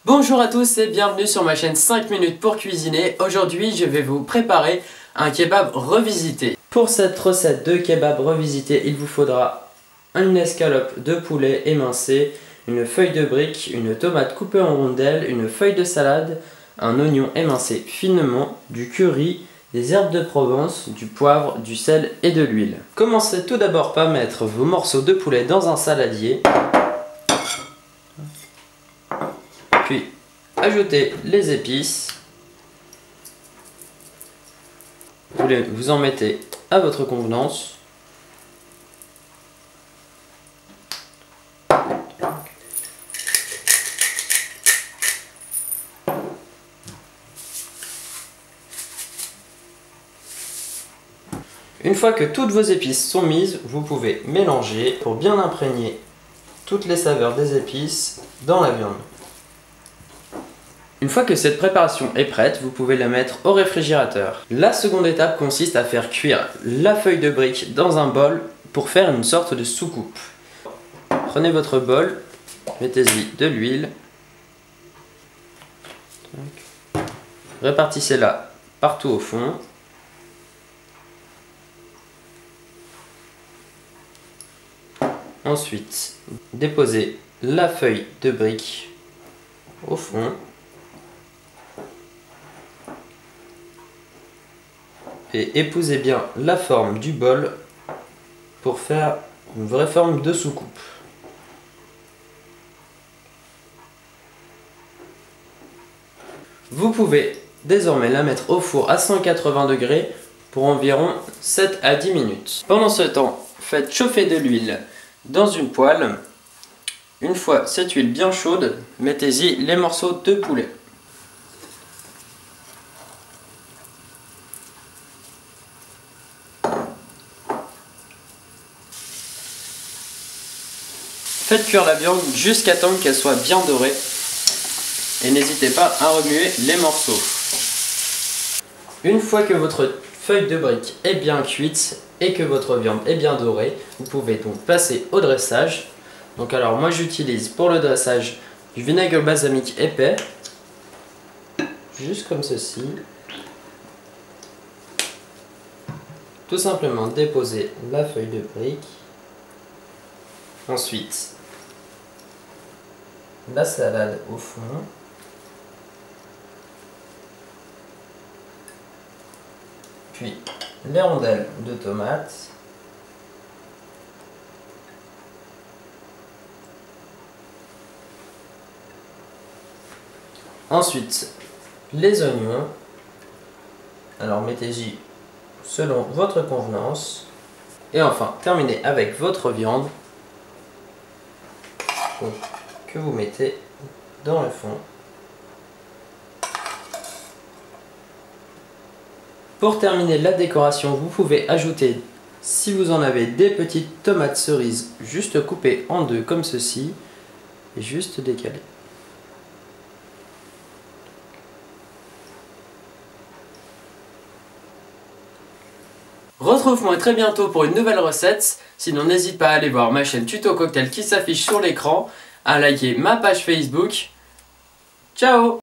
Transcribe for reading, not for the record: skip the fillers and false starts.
Bonjour à tous et bienvenue sur ma chaîne 5 minutes pour cuisiner. Aujourd'hui je vais vous préparer un kebab revisité. Pour cette recette de kebab revisité, il vous faudra une escalope de poulet émincée, une feuille de brique, une tomate coupée en rondelles, une feuille de salade, un oignon émincé finement, du curry, des herbes de Provence, du poivre, du sel et de l'huile. Commencez tout d'abord par mettre vos morceaux de poulet dans un saladier. Puis ajoutez les épices. Vous en mettez à votre convenance. Une fois que toutes vos épices sont mises, vous pouvez mélanger pour bien imprégner toutes les saveurs des épices dans la viande. Une fois que cette préparation est prête, vous pouvez la mettre au réfrigérateur. La seconde étape consiste à faire cuire la feuille de brique dans un bol pour faire une sorte de soucoupe. Prenez votre bol, mettez-y de l'huile, répartissez-la partout au fond. Ensuite, déposez la feuille de brique au fond. Et épousez bien la forme du bol pour faire une vraie forme de soucoupe. Vous pouvez désormais la mettre au four à 180 degrés pour environ 7 à 10 minutes. Pendant ce temps, faites chauffer de l'huile dans une poêle. Une fois cette huile bien chaude, mettez-y les morceaux de poulet. Faites cuire la viande jusqu'à temps qu'elle soit bien dorée et n'hésitez pas à remuer les morceaux. Une fois que votre feuille de brique est bien cuite et que votre viande est bien dorée, vous pouvez donc passer au dressage. Donc alors moi j'utilise pour le dressage du vinaigre balsamique épais, juste comme ceci. Tout simplement déposer la feuille de brique. Ensuite, la salade au fond. Puis les rondelles de tomates. Ensuite, les oignons. Alors mettez-y selon votre convenance. Et enfin, terminez avec votre viande. Donc, que vous mettez dans le fond. Pour terminer la décoration, vous pouvez ajouter, si vous en avez, des petites tomates cerises juste coupées en deux comme ceci et juste décalées. Retrouve-moi très bientôt pour une nouvelle recette. Sinon n'hésite pas à aller voir ma chaîne Tuto Cocktail qui s'affiche sur l'écran, à liker ma page Facebook. Ciao!